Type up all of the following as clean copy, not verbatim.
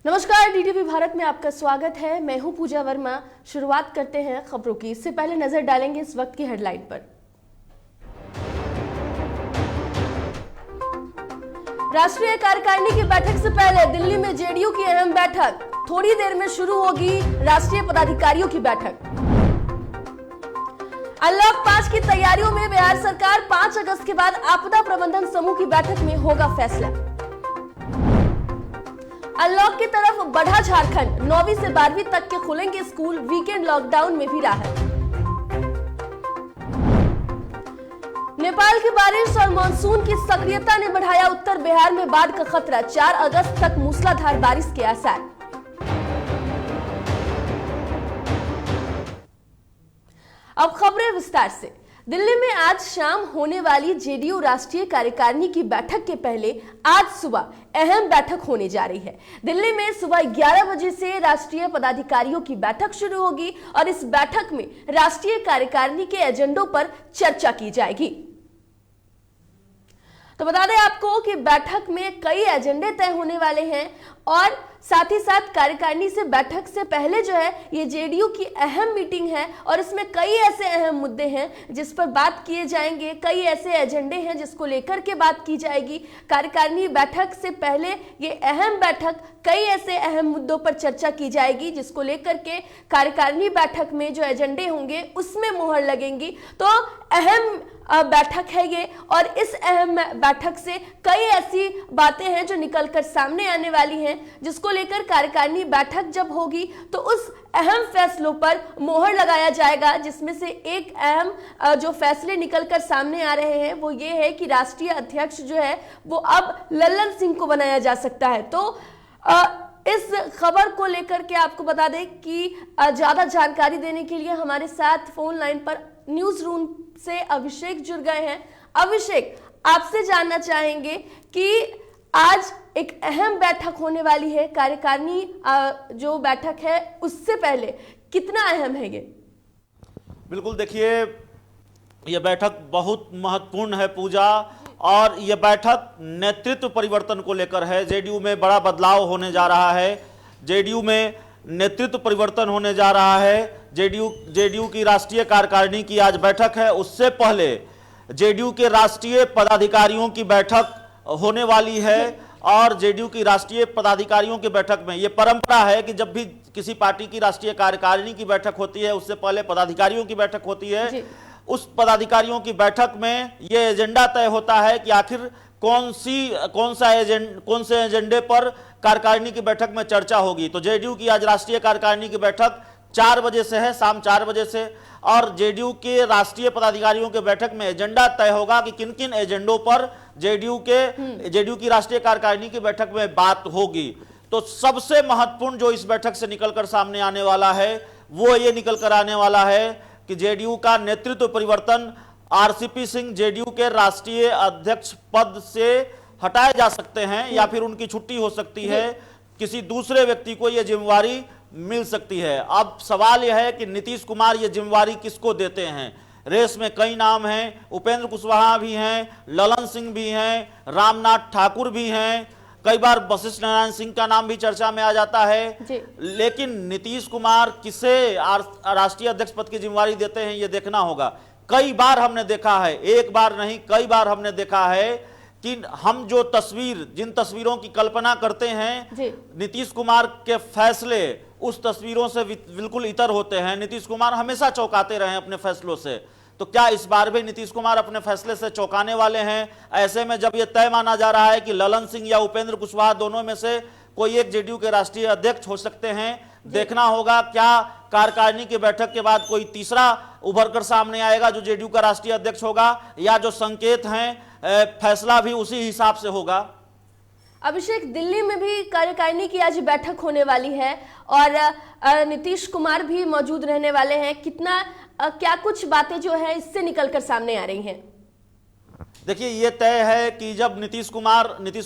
नमस्कार, डीटीवी भारत में आपका स्वागत है। मैं हूं पूजा वर्मा। शुरुआत करते हैं खबरों की। इससे पहले नजर डालेंगे इस वक्त की हेडलाइन पर। राष्ट्रीय कार्यकारिणी की बैठक से पहले दिल्ली में जेडीयू की अहम बैठक। थोड़ी देर में शुरू होगी राष्ट्रीय पदाधिकारियों की बैठक। अनलॉक 5 की तैयारियों में बिहार सरकार। 5 अगस्त के बाद आपदा प्रबंधन समूह की बैठक में होगा फैसला। अनलॉक की तरफ बढ़ा झारखंड। 9वीं से 12वीं तक के खुलेंगे स्कूल। वीकेंड लॉकडाउन में भी राहत। नेपाल की बारिश और मानसून की सक्रियता ने बढ़ाया उत्तर बिहार में बाढ़ का खतरा। 4 अगस्त तक मूसलाधार बारिश के आसार। अब खबरें विस्तार से। दिल्ली में आज शाम होने वाली जेडीयू राष्ट्रीय कार्यकारिणी की बैठक के पहले आज सुबह अहम बैठक होने जा रही है। दिल्ली में सुबह 11 बजे से राष्ट्रीय पदाधिकारियों की बैठक शुरू होगी और इस बैठक में राष्ट्रीय कार्यकारिणी के एजेंडों पर चर्चा की जाएगी। तो बता दें आपको कि बैठक में कई एजेंडे तय होने वाले हैं और साथ ही साथ कार्यकारिणी से बैठक से पहले जो है ये जेडीयू की अहम मीटिंग है और इसमें कई ऐसे अहम मुद्दे हैं जिस पर बात किए जाएंगे। कई ऐसे एजेंडे हैं जिसको लेकर के बात की जाएगी। कार्यकारिणी बैठक से पहले ये अहम बैठक कई ऐसे अहम मुद्दों पर चर्चा की जाएगी जिसको लेकर के कार्यकारिणी बैठक में जो एजेंडे होंगे उसमें मोहर लगेंगी। तो अहम बैठक है ये और इस अहम बैठक से कई ऐसी बातें हैं जो निकलकर सामने आने वाली हैं जिसको लेकर कार्यकारिणी बैठक जब होगी तो उस अहम फैसलों पर मोहर लगाया जाएगा। जिसमें से एक अहम जो फैसले निकलकर सामने आ रहे हैं वो ये है कि राष्ट्रीय अध्यक्ष जो है वो अब लल्लन सिंह को बनाया जा सकता है। तो इस खबर को लेकर के आपको बता दें कि ज्यादा जानकारी देने के लिए हमारे साथ फोन लाइन पर न्यूज रूम से अभिषेक जुड़ गए हैं। अभिषेक, आपसे जानना चाहेंगे कि आज एक अहम बैठक होने वाली है। कार्यकारिणी जो बैठक है उससे पहले कितना अहम है ये? बिल्कुल, देखिए ये बैठक बहुत महत्वपूर्ण है पूजा, और ये बैठक नेतृत्व परिवर्तन को लेकर है। जेडीयू में बड़ा बदलाव होने जा रहा है। जेडीयू में नेतृत्व परिवर्तन होने जा रहा है। जेडीयू की राष्ट्रीय कार्यकारिणी की आज बैठक है। उससे पहले जेडीयू के राष्ट्रीय पदाधिकारियों की बैठक होने वाली है और जेडीयू की राष्ट्रीय पदाधिकारियों की बैठक में ये परंपरा है कि जब भी किसी पार्टी की राष्ट्रीय कार्यकारिणी की बैठक होती है उससे पहले पदाधिकारियों की बैठक होती है। उस पदाधिकारियों की बैठक में ये एजेंडा तय होता है कि आखिर कौन से एजेंडे पर कार्यकारिणी की बैठक में चर्चा होगी। तो जेडीयू की आज राष्ट्रीय कार्यकारिणी की बैठक 4 बजे से है, शाम 4 बजे से, और जेडीयू के राष्ट्रीय पदाधिकारियों के बैठक में एजेंडा तय होगा कि किन किन एजेंडों पर जेडीयू की राष्ट्रीय कार्यकारिणी की बैठक में बात होगी। तो सबसे महत्वपूर्ण जो इस बैठक से निकलकर सामने आने वाला है वो ये निकलकर आने वाला है कि जेडीयू का नेतृत्व परिवर्तन। आरसीपी सिंह जेडीयू के राष्ट्रीय अध्यक्ष पद से हटाए जा सकते हैं या फिर उनकी छुट्टी हो सकती है। किसी दूसरे व्यक्ति को यह जिम्मेवारी मिल सकती है। अब सवाल यह है कि नीतीश कुमार ये जिम्मेवारी किसको देते हैं। रेस में कई नाम हैं, उपेंद्र कुशवाहा भी हैं, ललन सिंह भी हैं, रामनाथ ठाकुर भी हैं, कई बार वशिष्ठ नारायण सिंह का नाम भी चर्चा में आ जाता है। लेकिन नीतीश कुमार किसे राष्ट्रीय अध्यक्ष पद की जिम्मेवारी देते हैं ये देखना होगा। कई बार हमने देखा है, एक बार नहीं कई बार हमने देखा है कि हम जो जिन तस्वीरों की कल्पना करते हैं नीतीश कुमार के फैसले उस तस्वीरों से बिल्कुल इतर होते हैं। नीतीश कुमार हमेशा चौंकाते रहे अपने फैसलों से, तो क्या इस बार भी नीतीश कुमार अपने फैसले से चौंकाने वाले हैं? ऐसे में जब यह तय माना जा रहा है कि ललन सिंह या उपेंद्र कुशवाहा दोनों में से कोई एक जेडीयू के राष्ट्रीय अध्यक्ष हो सकते हैं, देखना होगा क्या कार्यकारिणी की बैठक के बाद कोई तीसरा उभर कर सामने आएगा जो जेडीयू का राष्ट्रीय अध्यक्ष होगा, या जो संकेत हैं फैसला भी उसी हिसाब से होगा। अभिषेक, दिल्ली में भी कार्यकारिणी की आज बैठक होने वाली है और नीतीश कुमार भी मौजूद रहने वाले हैं। क्या कुछ बातें जो है इससे निकलकर सामने आ रही हैं? देखिए, ये तय है कि जब नीतीश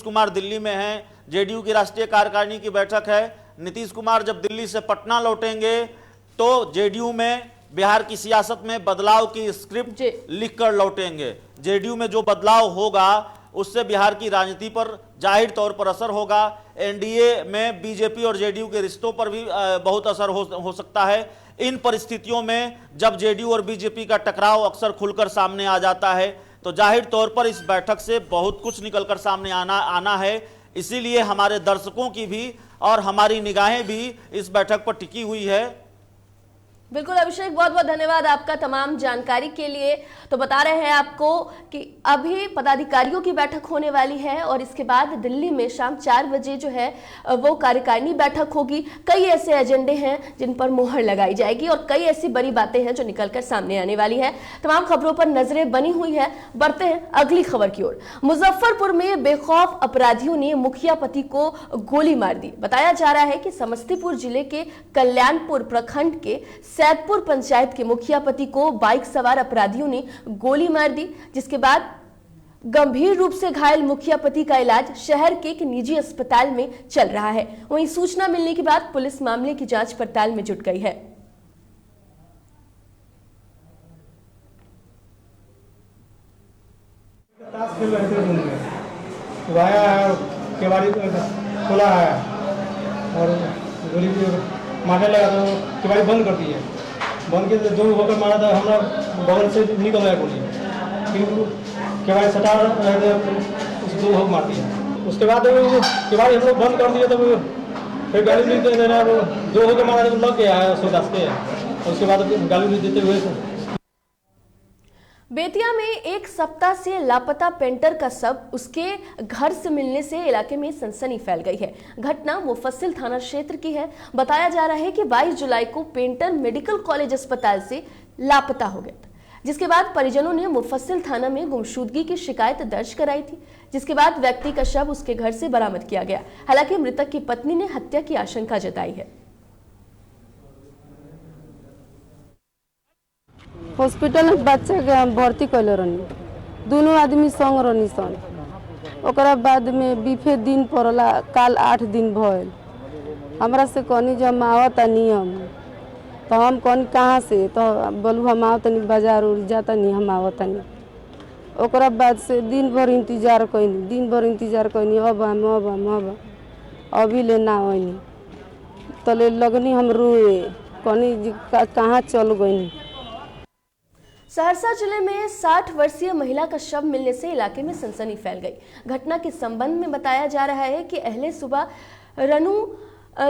कुमार दिल्ली में हैं, जेडीयू की राष्ट्रीय कार्यकारिणी की बैठक है। नीतीश कुमार जब दिल्ली से पटना लौटेंगे तो जेडीयू में बिहार की सियासत में बदलाव की स्क्रिप्ट लिखकर लौटेंगे। जेडीयू में जो बदलाव होगा उससे बिहार की राजनीति पर जाहिर तौर पर असर होगा। एनडीए में बीजेपी और जेडीयू के रिश्तों पर भी बहुत असर हो सकता है। इन परिस्थितियों में जब जेडीयू और बीजेपी का टकराव अक्सर खुलकर सामने आ जाता है तो जाहिर तौर पर इस बैठक से बहुत कुछ निकलकर सामने आना है। इसीलिए हमारे दर्शकों की भी और हमारी निगाहें भी इस बैठक पर टिकी हुई है। बिल्कुल अभिषेक, बहुत बहुत धन्यवाद आपका तमाम जानकारी के लिए। तो बता रहे हैं आपको कि अभी पदाधिकारियों की बैठक होने वाली है और इसके बाद दिल्ली में शाम 4 बजे जो है वो कार्यकारिणी बैठक होगी। कई ऐसे एजेंडे हैं जिन पर मोहर लगाई जाएगी और कई ऐसी बड़ी बातें हैं जो निकलकर सामने आने वाली है। तमाम खबरों पर नजरें बनी हुई है। बढ़ते हैं अगली खबर की ओर। मुजफ्फरपुर में बेखौफ अपराधियों ने मुखिया पति को गोली मार दी। बताया जा रहा है कि समस्तीपुर जिले के कल्याणपुर प्रखंड के सैदपुर पंचायत के मुखिया पति को बाइक सवार अपराधियों ने गोली मार दी, जिसके बाद गंभीर रूप से घायल मुखिया पति का इलाज शहर के एक निजी अस्पताल में चल रहा है। वहीं सूचना मिलने के बाद पुलिस मामले की जांच पड़ताल में जुट गई है। ताश खेल रहे थे रूम में, तो आया केवाड़ी खोला है और गोली मारने लगा तो केवाड़ी बंद कर दी है। बंद के जो होकर मारा था हमारा बगल से निकल गया गोली, फिर केवाड़ी सटा रहे थे उस दो होक मार दिया। उसके बाद केवाड़ी हम लोग बंद कर दिए, तब फिर गाली भी दे देना, दो होकर मारा तो लग गया है 110 के। उसके बाद गाली भी देते हुए बेतिया में एक सप्ताह से लापता पेंटर का शव उसके घर से मिलने से इलाके में सनसनी फैल गई है। घटना मुफस्सिल थाना क्षेत्र की है। बताया जा रहा है कि 22 जुलाई को पेंटर मेडिकल कॉलेज अस्पताल से लापता हो गया था, जिसके बाद परिजनों ने मुफस्सिल थाना में गुमशुदगी की शिकायत दर्ज कराई थी, जिसके बाद व्यक्ति का शव उसके घर से बरामद किया गया। हालांकि मृतक की पत्नी ने हत्या की आशंका जताई है। हॉस्पिटल में बच्चा के भर्ती कैले रहनी, दोनों आदमी संग रहनी सन। ओकरा बाद में बीफे दिन पड़ला, काल 8 दिन भइल। हमरा से कहनी जब हम आवता नियम, तो हम कहनी कहाँ से, तो बोलू हम आवतनी बाजार उड़ जाता नहीं, हम आवतनी। ओकरा बाद से दिन भर इंतजार कैनी, अब अभी ले ना आनी। तले लगनी हम रोए, कहनी कहाँ चल गई। सहरसा जिले में 60 वर्षीय महिला का शव मिलने से इलाके में सनसनी फैल गई। घटना के संबंध में बताया जा रहा है कि अहले सुबह रनु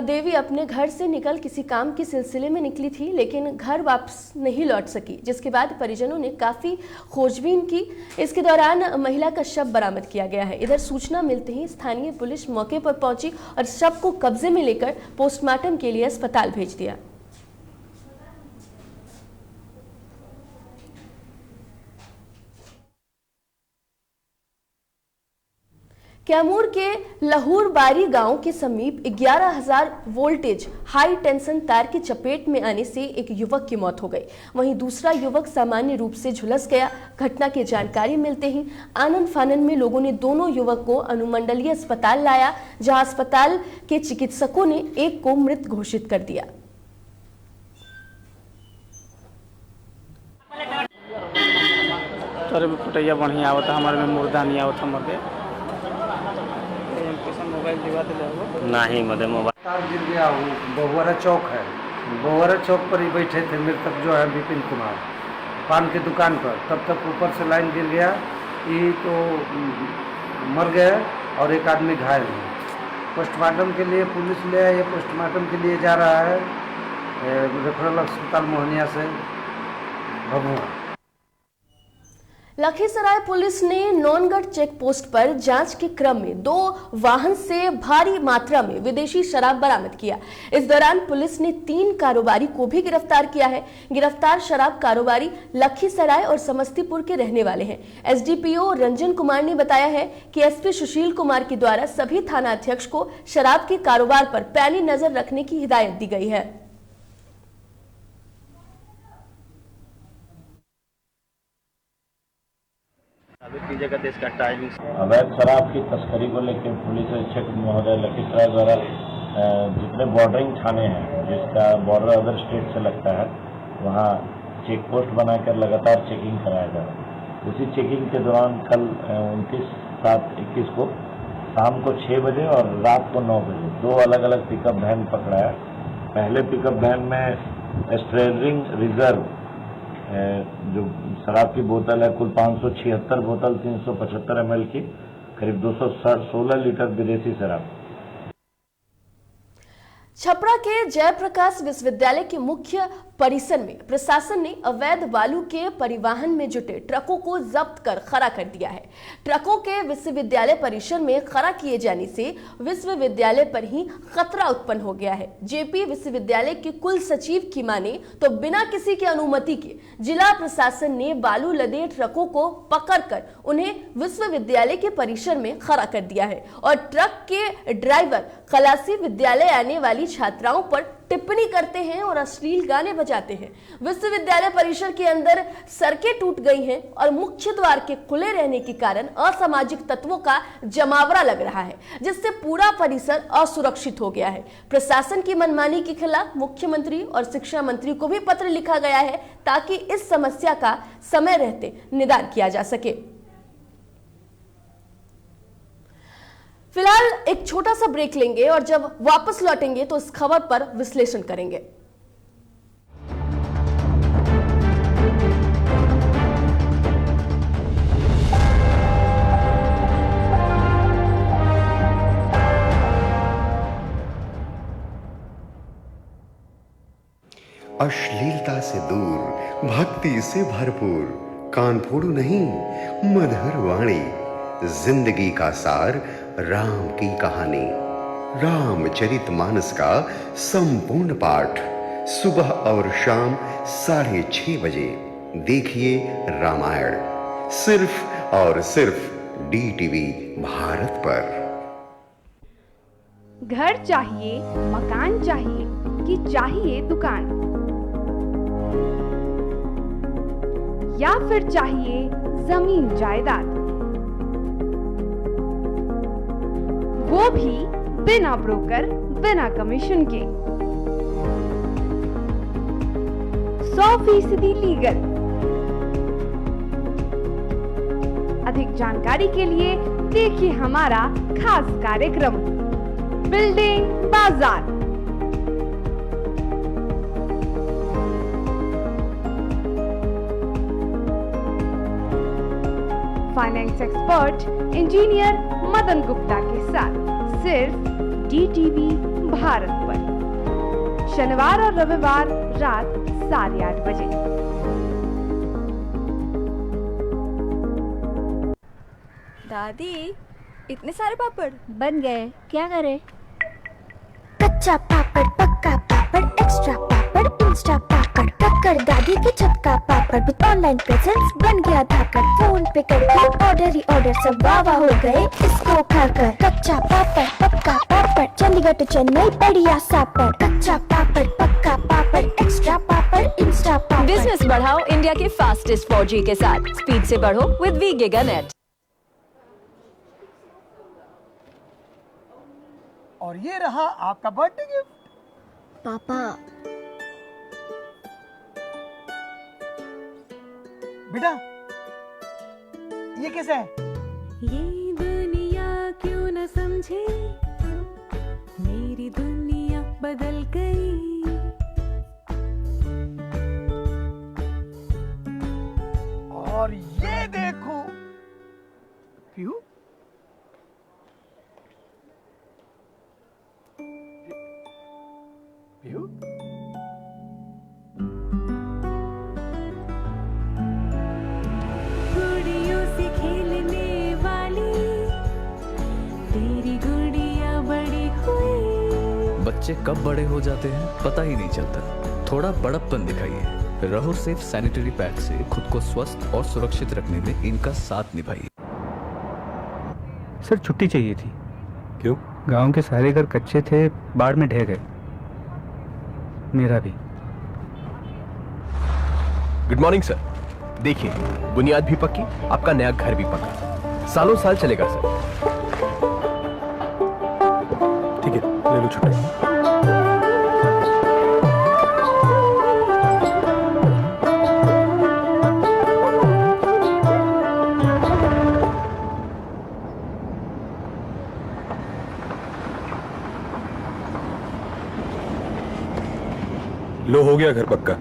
देवी अपने घर से निकल किसी काम के सिलसिले में निकली थी, लेकिन घर वापस नहीं लौट सकी, जिसके बाद परिजनों ने काफी खोजबीन की। इसके दौरान महिला का शव बरामद किया गया है। इधर सूचना मिलते ही स्थानीय पुलिस मौके पर पहुंची और शव को कब्जे में लेकर पोस्टमार्टम के लिए अस्पताल भेज दिया। कैमूर के लहूरबारी गांव के समीप 11,000 वोल्टेज हाई टेंशन तार की चपेट में आने से एक युवक की मौत हो गई। वहीं दूसरा युवक सामान्य रूप से झुलस गया। घटना की जानकारी मिलते ही आनन फानन में लोगों ने दोनों युवक को अनुमंडलीय अस्पताल लाया, जहां अस्पताल के चिकित्सकों ने एक को मृत घोषित कर दिया। पटैया बढ़िया आवता, हमारे में मुर्दा नहीं आवता मर्दे मोबाइल दिवाते नहीं मदे मोबाइल तार गिर गया। बहुवरा चौक है, बहुवरा चौक पर ही बैठे थे मृतक जो है विपिन कुमार, पान की दुकान पर। तब तक ऊपर से लाइन गिर गया, ये तो मर गया और एक आदमी घायल है। पोस्टमार्टम के लिए पुलिस ले आया, ये पोस्टमार्टम के लिए जा रहा है रेफरल अस्पताल मोहनिया से भभुआ। लखीसराय पुलिस ने नौनगढ़ चेक पोस्ट पर जांच के क्रम में 2 वाहन से भारी मात्रा में विदेशी शराब बरामद किया। इस दौरान पुलिस ने 3 कारोबारी को भी गिरफ्तार किया है। गिरफ्तार शराब कारोबारी लखीसराय और समस्तीपुर के रहने वाले हैं। एसडीपीओ रंजन कुमार ने बताया है कि एसपी सुशील कुमार के द्वारा सभी थाना अध्यक्ष को शराब के कारोबार पर पैनी नजर रखने की हिदायत दी गई है। देश का टाइमिंग अवैध शराब की तस्करी को लेकर पुलिस अधीक्षक महोदय लखीसराय द्वारा जितने बॉर्डरिंग थाने हैं, जिसका बॉर्डर अदर स्टेट से लगता है, वहाँ चेक पोस्ट बनाकर लगातार चेकिंग कराया जा रहा है। उसी चेकिंग के दौरान कल 29 7/21 को शाम को 6 बजे और रात को 9 बजे 2 अलग अलग पिकअप वैन पकड़ा है। पहले पिकअप वैन में स्ट्रेलरिंग रिजर्व जो शराब की बोतल है, कुल 576 बोतल 375 ml की, करीब 216 लीटर विदेशी शराब। छपरा के जयप्रकाश विश्वविद्यालय के मुख्य परिसर में प्रशासन ने अवैध बालू के परिवहन में जुटे ट्रकों को जब्त कर खड़ा कर दिया है। ट्रकों के विश्वविद्यालय परिसर में खड़ा किए जाने से विश्वविद्यालय पर ही खतरा उत्पन्न हो गया है। जेपी विश्वविद्यालय के कुल सचिव की माने तो बिना किसी की अनुमति के जिला प्रशासन ने बालू लदे ट्रकों को पकड़कर उन्हें विश्वविद्यालय के परिसर में खड़ा कर दिया है और ट्रक के ड्राइवर खलासी विद्यालय आने वाली छात्राओं पर टिप्पणी करते हैं और अश्लील गाने बजाते हैं। विश्वविद्यालय परिसर के अंदर सड़कें टूट गई हैं और मुख्य द्वार के खुले रहने के कारण असामाजिक तत्वों का जमावड़ा लग रहा है, जिससे पूरा परिसर असुरक्षित हो गया है। प्रशासन की मनमानी के खिलाफ मुख्यमंत्री और शिक्षा मंत्री को भी पत्र लिखा गया है ताकि इस समस्या का समय रहते निदान किया जा सके। फिलहाल एक छोटा सा ब्रेक लेंगे और जब वापस लौटेंगे तो इस खबर पर विश्लेषण करेंगे। अश्लीलता से दूर, भक्ति से भरपूर, कान फोड़ू नहीं, मधुर वाणी, जिंदगी का सार, राम की कहानी, रामचरितमानस का संपूर्ण पाठ, सुबह और शाम 6:30 बजे देखिए रामायण, सिर्फ और सिर्फ DTV भारत पर। घर चाहिए, मकान चाहिए कि चाहिए दुकान, या फिर चाहिए जमीन जायदाद, वो भी बिना ब्रोकर, बिना कमीशन के, 100% लीगल। अधिक जानकारी के लिए देखिए हमारा खास कार्यक्रम बिल्डिंग बाजार। Finance expert engineer Madan Gupta के साथ सिर्फ DTV भारत पर, शनिवार और रविवार रात 8:30 बजे। दादी, इतने सारे पापड़ बन गए, क्या करें? कच्चा पापड़, पक्का पापड़, एक्स्ट्रा पापड़, इंस्टा पापड़, कक्कर दादी के छत का पापड़ विद ऑनलाइन प्रेजेंस बन गया धाकड़। फोन पे करके ऑर्डर ही ऑर्डर, सब वावा हो गए इसको खाकर। कच्चा पापड़, पक्का पापड़, चंडीगढ़ to चेन्नई बढ़िया सापड़। कच्चा पापड़, पक्का पापड़, एक्स्ट्रा पापड़, इंस्टा पापड़। बिजनेस बढ़ाओ इंडिया के फास्टेस्ट 4G के साथ, स्पीड से बढ़ो विद वी गिगानेट। और ये रहा आपका बर्थडे गिफ्ट। पापा, बेटा ये कैसा है? ये दुनिया क्यों न समझे, मेरी दुनिया बदल गई। और ये देखो पीहू, पीहू गुड़ियों से खेलने वाली तेरी गुड़िया बड़ी हुई। बच्चे कब बड़े हो जाते हैं पता ही नहीं चलता। थोड़ा बड़प्पन दिखाइए। रहो सेफ सैनिटरी पैड से खुद को स्वस्थ और सुरक्षित रखने में इनका साथ निभाइए। सर छुट्टी चाहिए थी। क्यों? गांव के सारे घर कच्चे थे, बाढ़ में ढह गए। मेरा भी। Good morning sir. देखिए बुनियाद भी पक्की, आपका नया घर भी पक्का, सालों साल चलेगा सर। ठीक है, ले लो छुट्टी। लो हो गया घर पक्का।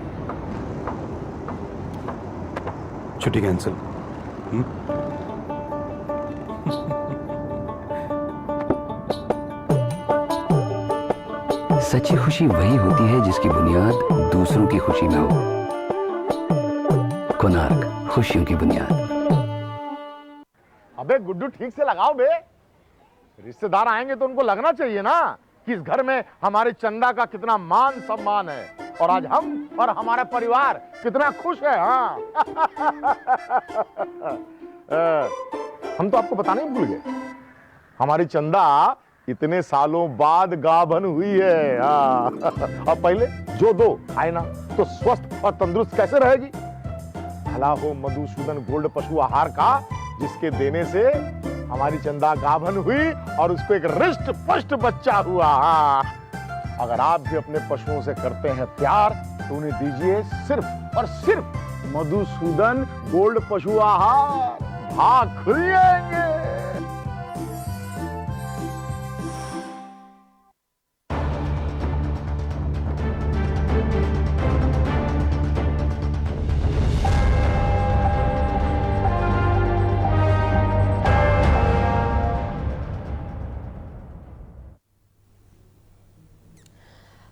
छुट्टी कैंसिल। सच्ची खुशी वही होती है जिसकी बुनियाद दूसरों की खुशी में हो। कोणार्क, खुशियों की बुनियाद। अबे गुड्डू ठीक से लगाओ बे, रिश्तेदार आएंगे तो उनको लगना चाहिए ना कि इस घर में हमारे चंदा का कितना मान सम्मान है और आज हम और हमारा परिवार कितना खुश है। हाँ हम तो आपको बताने ही भूल गए, हमारी चंदा इतने सालों बाद गाभन हुई है। हाँ अब पहले जो दो आए ना तो स्वस्थ और तंदुरुस्त कैसे रहेगी। भला हो मधुसूदन गोल्ड पशु आहार का, जिसके देने से हमारी चंदा गाभन हुई और उसको एक रिष्ट पुष्ट बच्चा हुआ। हाँ अगर आप भी अपने पशुओं से करते हैं प्यार तो उन्हें दीजिए सिर्फ और सिर्फ मधुसूदन गोल्ड पशु आहार, भाग खुल जाएंगे।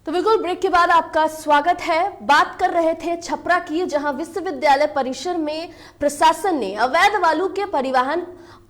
तो बिल्कुल ब्रेक के बाद आपका स्वागत है। बात कर रहे थे छपरा की, जहां विश्वविद्यालय परिसर में प्रशासन ने अवैध बालू के परिवहन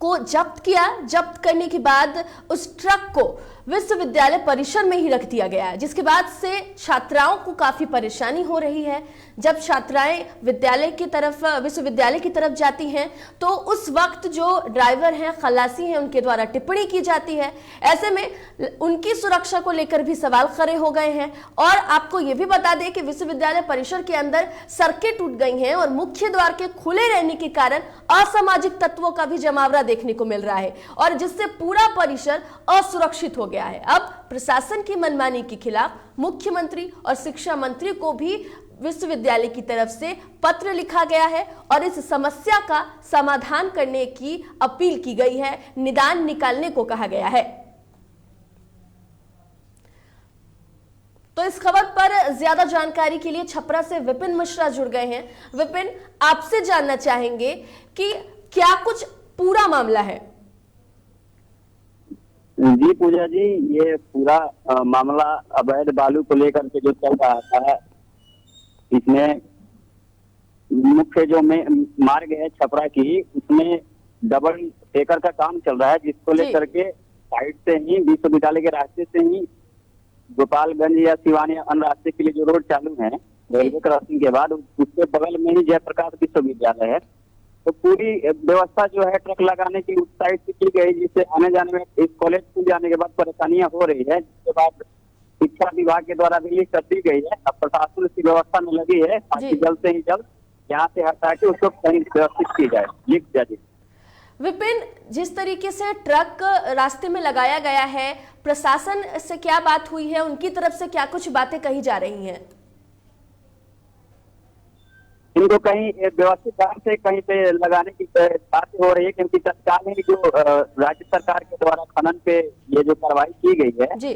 को जब्त किया। जब्त करने के बाद उस ट्रक को विश्वविद्यालय परिसर में ही रख दिया गया, जिसके बाद से छात्राओं को काफी परेशानी हो रही है। जब छात्राएं विश्वविद्यालय की तरफ जाती हैं तो उस वक्त जो ड्राइवर हैं, खलासी हैं, उनके द्वारा टिप्पणी की जाती है। ऐसे में उनकी सुरक्षा को लेकर भी सवाल खड़े हो गए हैं। और आपको यह भी बता दें कि विश्वविद्यालय परिसर के अंदर सड़कें टूट गई हैं और मुख्य द्वार के खुले रहने के कारण असामाजिक तत्वों का भी जमावड़ा देखने को मिल रहा है और जिससे पूरा परिसर असुरक्षित हो गया है। अब प्रशासन की मनमानी के खिलाफ मुख्यमंत्री और शिक्षा मंत्री को भी विश्वविद्यालय की तरफ से पत्र लिखा गया है और इस समस्या का समाधान करने की अपील की गई है, निदान निकालने को कहा गया है। तो इस खबर पर ज्यादा जानकारी के लिए छपरा से विपिन मिश्रा जुड़ गए हैं। विपिन, आपसे जानना चाहेंगे कि क्या कुछ पूरा मामला है? जी पूजा जी, ये पूरा मामला अवैध बालू को लेकर के जो चल रहा है, इसमें मुख्य जो मार्ग है छपरा की, उसमें डबल डेकर का काम चल रहा है, जिसको लेकर के साइड से ही विश्वविद्यालय के रास्ते से ही गोपालगंज या सिवान या अन्य रास्ते के लिए जो रोड चालू है रेलवे क्रॉसिंग के बाद, उसके बगल में ही जयप्रकाश विश्वविद्यालय है। तो पूरी व्यवस्था जो है ट्रक लगाने की उस साइड से की गई, जिससे आने जाने में इस कॉलेज खुल जाने के बाद परेशानियां हो रही है, जिसके बाद शिक्षा विभाग के द्वारा रिलीज कर दी गई है। अब प्रशासन इसकी व्यवस्था में लगी है, जल्द से ही जल्द यहाँ से हटा के उसको कहीं व्यवस्थित की जाए। लिख जाए। विपिन, जिस तरीके से ट्रक रास्ते में लगाया गया है, प्रशासन से क्या बात हुई है? उनकी तरफ से क्या कुछ बातें कही जा रही हैं? इनको कहीं व्यवस्थित ढंग से कहीं पे लगाने की बातें हो रही है, क्योंकि तत्काल ही जो राज्य सरकार के द्वारा खनन पे ये जो कार्रवाई की गई है जी,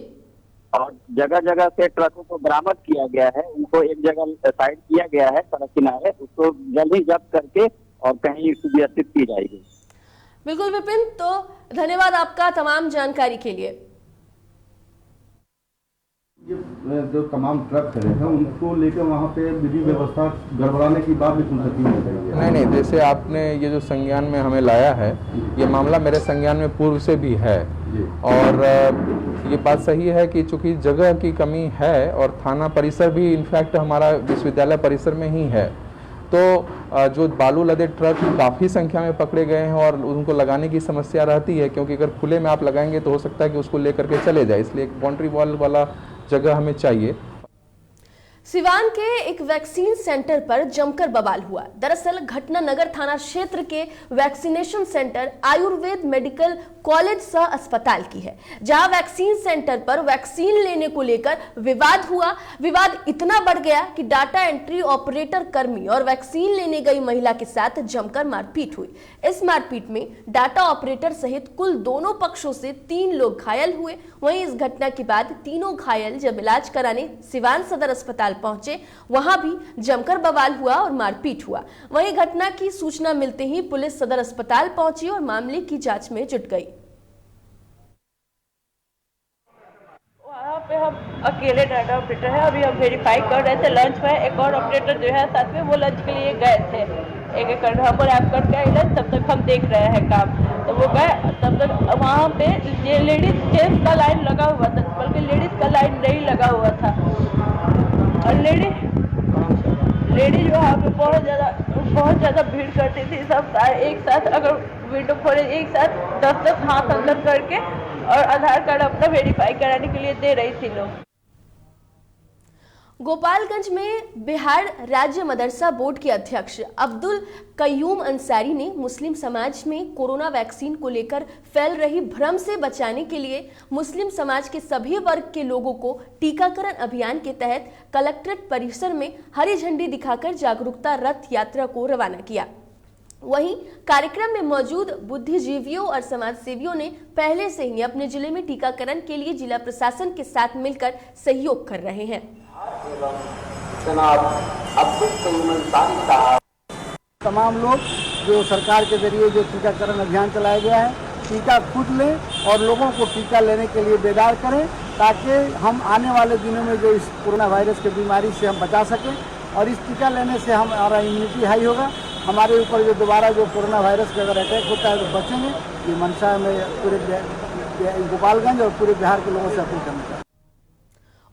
और जगह जगह से ट्रकों को बरामद किया गया है, उनको एक जगह साइड किया गया है सड़क किनारे, उसको जल्द ही जब्त करके और कहीं सुव्यवस्थित की जाएगी। बिल्कुल विपिन, तो धन्यवाद आपका तमाम जानकारी के लिए। ये जो तमाम ट्रक खड़े हैं उनको लेकर वहाँ पे विधि व्यवस्था गड़बड़ाने की बात भी सुन सकती है। नहीं, जैसे आपने ये जो संज्ञान में हमें लाया है, ये मामला मेरे संज्ञान में पूर्व से भी है और ये बात सही है कि चूंकि जगह की कमी है और थाना परिसर भी इनफैक्ट हमारा विश्वविद्यालय परिसर में ही है, तो जो बालू लदे ट्रक काफ़ी संख्या में पकड़े गए हैं और उनको लगाने की समस्या रहती है, क्योंकि अगर खुले में आप लगाएंगे तो हो सकता है कि उसको लेकर के चले जाए, इसलिए एक बाउंड्री वॉल वाला जगह हमें चाहिए। सिवान के एक वैक्सीन सेंटर पर जमकर बवाल हुआ। दरअसल घटना नगर थाना क्षेत्र के vaccination centre Ayurveda medical college सह अस्पताल की है, जहां वैक्सीन सेंटर पर वैक्सीन लेने को लेकर विवाद हुआ। विवाद इतना बढ़ गया कि डाटा एंट्री ऑपरेटर कर्मी और वैक्सीन लेने गई महिला के साथ जमकर मारपीट हुई। इस मारपीट में डाटा ऑपरेटर सहित कुल दोनों पक्षों से 3 लोग घायल हुए। वहीं इस घटना के बाद तीनों घायल जब इलाज कराने सिवान सदर अस्पताल अस्पताल पहुंचे, वहां भी जमकर बवाल हुआ और मारपीट हुआ। वहीं घटना की सूचना मिलते ही पुलिस सदर अस्पताल पहुंची और मामले की जांच में जुट गई। वहाँ पे हम अकेले डाटा ऑपरेटर है, अभी हम वेरीफाई कर रहे थे। लंच में एक और ऑपरेटर जो है साथ में, वो लंच के लिए गए थे। एक कर हम रैप करके आए लंच, तब तक हम देख रहे हैं काम। तो वो गए, तब तक वहाँ पे ये लेडीज जेंट्स का लाइन लगा हुआ था, बल्कि लेडीज का लाइन नहीं लगा हुआ था। और लेडीज वहाँ पे बहुत ज़्यादा भीड़ करती थी। सब एक साथ अगर विंडो खोले, एक साथ 10-10 हाथ अंदर करके और आधार कार्ड अपना वेरीफाई कराने के लिए दे रही थी लोग। गोपालगंज में बिहार राज्य मदरसा बोर्ड के अध्यक्ष अब्दुल कयूम अंसारी ने मुस्लिम समाज में कोरोना वैक्सीन को लेकर फैल रही भ्रम से बचाने के लिए मुस्लिम समाज के सभी वर्ग के लोगों को टीकाकरण अभियान के तहत कलेक्ट्रेट परिसर में हरी झंडी दिखाकर जागरूकता रथ यात्रा को रवाना किया। वहीं कार्यक्रम में मौजूद बुद्धिजीवियों और समाज सेवियों ने पहले से ही अपने जिले में टीकाकरण के लिए जिला प्रशासन के साथ मिलकर सहयोग कर रहे हैं। तमाम लोग जो सरकार के जरिए जो टीकाकरण अभियान चलाया गया है, टीका खुद लें और लोगों को टीका लेने के लिए बेदार करें, ताकि हम आने वाले दिनों में जो इस कोरोना वायरस की बीमारी से हम बचा सकें। और इस टीका लेने से हमारा इम्यूनिटी हाई होगा, हमारे ऊपर जो दोबारा जो कोरोना वायरस का अगर अटैक होता है तो बचेंगे। ये मंशा में पूरे गोपालगंज और पूरे बिहार के लोगों से अपील करना चाहते हैं।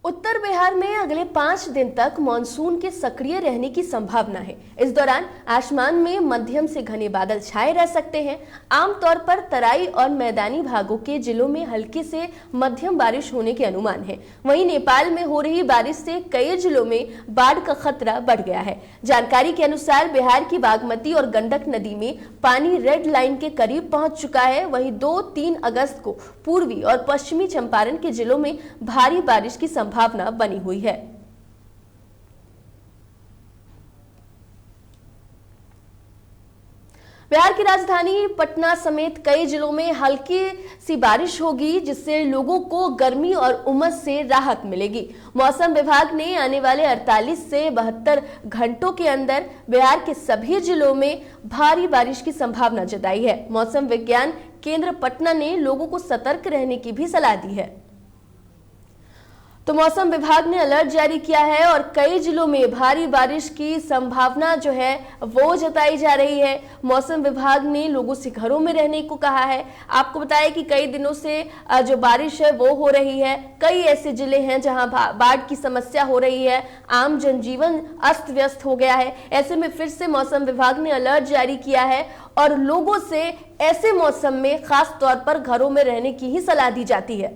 उत्तर बिहार में अगले 5 दिन तक मानसून के सक्रिय रहने की संभावना है। इस दौरान आसमान में मध्यम से घने बादल छाए रह सकते हैं। आमतौर पर तराई और मैदानी भागों के जिलों में हल्की से मध्यम बारिश होने के अनुमान है। वहीं नेपाल में हो रही बारिश से कई जिलों में बाढ़ का खतरा बढ़ गया है। जानकारी के अनुसार बिहार की बागमती और गंडक नदी में पानी रेड लाइन के करीब पहुंच चुका है। वहीं 2-3 अगस्त को पूर्वी और पश्चिमी चंपारण के जिलों में भारी बारिश की संभावना बनी हुई है। बिहार की राजधानी पटना समेत कई जिलों में हल्की सी बारिश होगी, जिससे लोगों को गर्मी और उमस से राहत मिलेगी। मौसम विभाग ने आने वाले 48 से 72 घंटों के अंदर बिहार के सभी जिलों में भारी बारिश की संभावना जताई है। मौसम विज्ञान केंद्र पटना ने लोगों को सतर्क रहने की भी सलाह दी है। तो मौसम विभाग ने अलर्ट जारी किया है और कई जिलों में भारी बारिश की संभावना जो है वो जताई जा रही है। मौसम विभाग ने लोगों से घरों में रहने को कहा है। आपको बताया कि कई दिनों से जो बारिश है वो हो रही है। कई ऐसे जिले हैं जहां बाढ़ की समस्या हो रही है, आम जनजीवन अस्त व्यस्त हो गया है। ऐसे में फिर से मौसम विभाग ने अलर्ट जारी किया है और लोगों से ऐसे मौसम में खास तौर पर घरों में रहने की ही सलाह दी जाती है।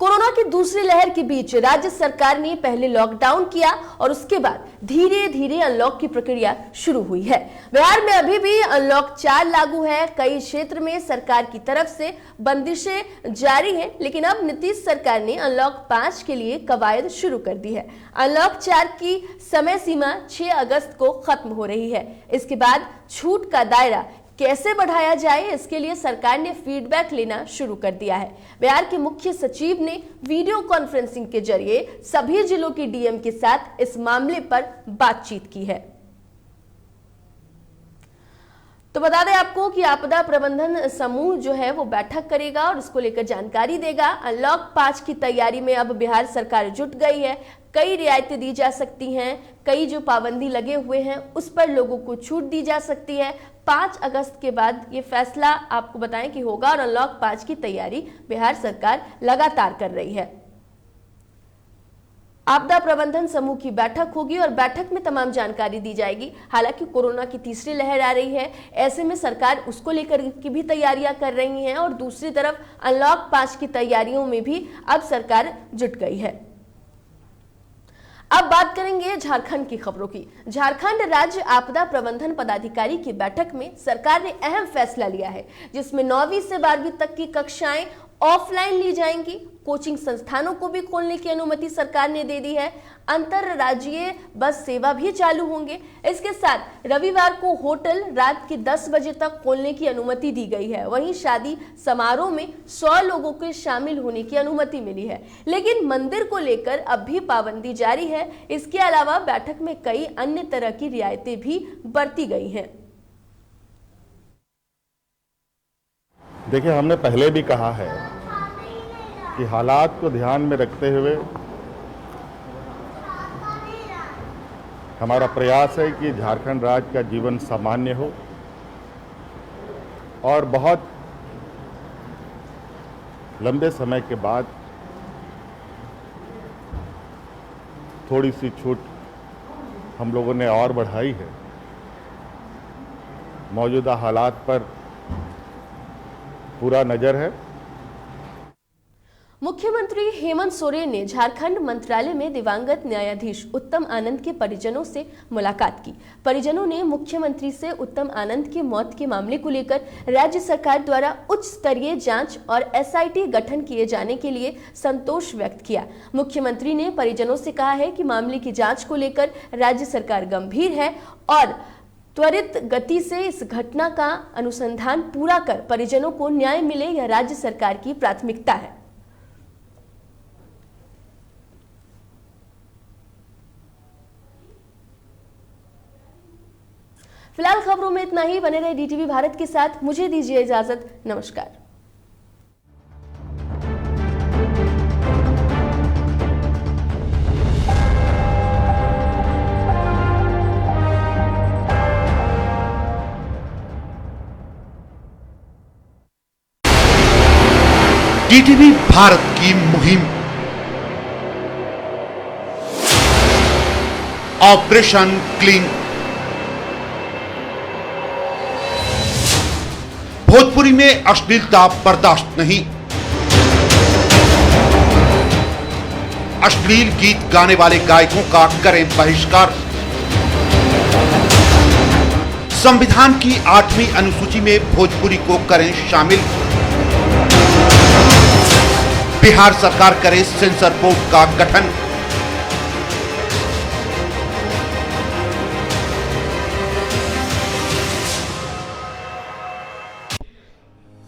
कोरोना की दूसरी लहर के बीच राज्य सरकार ने पहले लॉकडाउन किया और उसके बाद धीरे धीरे अनलॉक की प्रक्रिया शुरू हुई है। बिहार में अभी भी अनलॉक 4 लागू है। कई क्षेत्र में सरकार की तरफ से बंदिशें जारी हैं, लेकिन अब नीतीश सरकार ने अनलॉक 5 के लिए कवायद शुरू कर दी है। अनलॉक 4 की समय सीमा 6 अगस्त को खत्म हो रही है। इसके बाद छूट का दायरा कैसे बढ़ाया जाए, इसके लिए सरकार ने फीडबैक लेना शुरू कर दिया है। बिहार के मुख्य सचिव ने वीडियो कॉन्फ्रेंसिंग के जरिए सभी जिलों के डीएम के साथ इस मामले पर बातचीत की है। तो बता दें आपको कि आपदा प्रबंधन समूह जो है वो बैठक करेगा और इसको लेकर जानकारी देगा। अनलॉक 5 की तैयारी में अब बिहार सरकार जुट गई है। कई रियायतें दी जा सकती हैं, कई जो पाबंदी लगे हुए हैं उस पर लोगों को छूट दी जा सकती है। 5 अगस्त के बाद ये फैसला आपको बताएं कि होगा और अनलॉक 5 की तैयारी बिहार सरकार लगातार कर रही है। आपदा प्रबंधन समूह की बैठक होगी और बैठक में तमाम जानकारी दी जाएगी। हालांकि कोरोना की तीसरी लहर आ रही है, ऐसे में सरकार उसको लेकर की भी तैयारियां कर रही है और दूसरी तरफ अनलॉक 5 की तैयारियों में भी अब सरकार जुट गई है। अब बात करेंगे झारखंड की खबरों की। झारखंड राज्य आपदा प्रबंधन पदाधिकारी की बैठक में सरकार ने अहम फैसला लिया है, जिसमें 9वीं से 12वीं तक की कक्षाएं ऑफलाइन ली जाएंगी। कोचिंग संस्थानों को भी खोलने की अनुमति सरकार ने दे दी है। अंतरराज्यीय बस सेवा भी चालू होंगे। इसके साथ रविवार को होटल रात के 10 बजे तक खोलने की अनुमति दी गई है। वहीं शादी समारोह में 100 लोगों के शामिल होने की अनुमति मिली है, लेकिन मंदिर को लेकर अब भी पाबंदी जारी है। इसके अलावा बैठक में कई अन्य तरह की रियायतें भी बरती गई हैं। देखिए, हमने पहले भी कहा है कि हालात को ध्यान में रखते हुए हमारा प्रयास है कि झारखंड राज्य का जीवन सामान्य हो और बहुत लंबे समय के बाद थोड़ी सी छूट हम लोगों ने और बढ़ाई है। मौजूदा हालात पर पूरा नजर है। मुख्यमंत्री हेमंत सोरेन ने झारखंड मंत्रालय में दिवंगत न्यायाधीश उत्तम आनंद के परिजनों से मुलाकात की। परिजनों ने मुख्यमंत्री से उत्तम आनंद की मौत के मामले को लेकर राज्य सरकार द्वारा उच्च स्तरीय जांच और SIT गठन किए जाने के लिए संतोष व्यक्त किया। मुख्यमंत्री ने परिजनों से कहा है कि मामले की जांच को लेकर राज्य सरकार गंभीर है और त्वरित गति से इस घटना का अनुसंधान पूरा कर परिजनों को न्याय मिले, यह राज्य सरकार की प्राथमिकता है। फिलहाल खबरों में इतना ही। बने रहे DTV भारत के साथ। मुझे दीजिए इजाजत। नमस्कार। DTV भारत की मुहिम ऑपरेशन क्लीन। भोजपुरी में अश्लीलता बर्दाश्त नहीं। अश्लील गीत गाने वाले गायकों का करें बहिष्कार। संविधान की 8वीं अनुसूची में भोजपुरी को करें शामिल। बिहार सरकार करे सेंसर बोर्ड का गठन।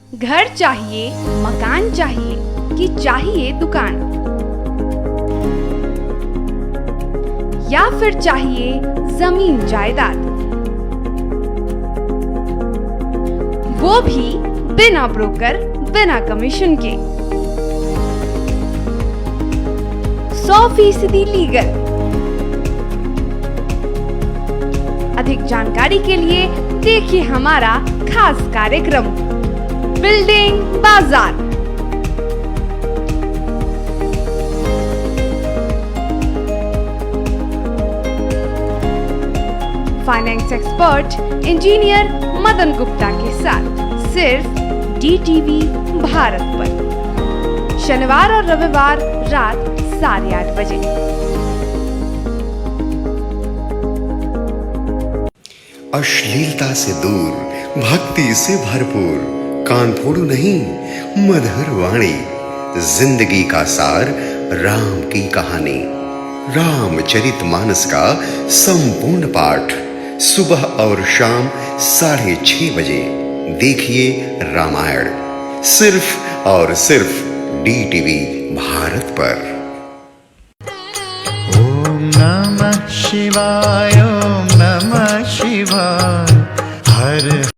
घर चाहिए, मकान चाहिए कि चाहिए दुकान, या फिर चाहिए जमीन जायदाद, वो भी बिना ब्रोकर, बिना कमीशन के, 100% लीगल। अधिक जानकारी के लिए देखिए हमारा खास कार्यक्रम बिल्डिंग बाजार। Finance expert engineer Madan Gupta के साथ सिर्फ DTV भारत पर, शनिवार और रविवार रात 8:30 बजे। अश्लीलता से दूर, भक्ति से भरपूर, कान फोड़ू नहीं, मधुर वाणी, जिंदगी का सार, राम की कहानी, रामचरितमानस का संपूर्ण पाठ, सुबह और शाम 6:30 बजे देखिए रामायण, सिर्फ और सिर्फ DTV भारत पर। ओम नमः शिवाय, ओम नमः शिवाय, हर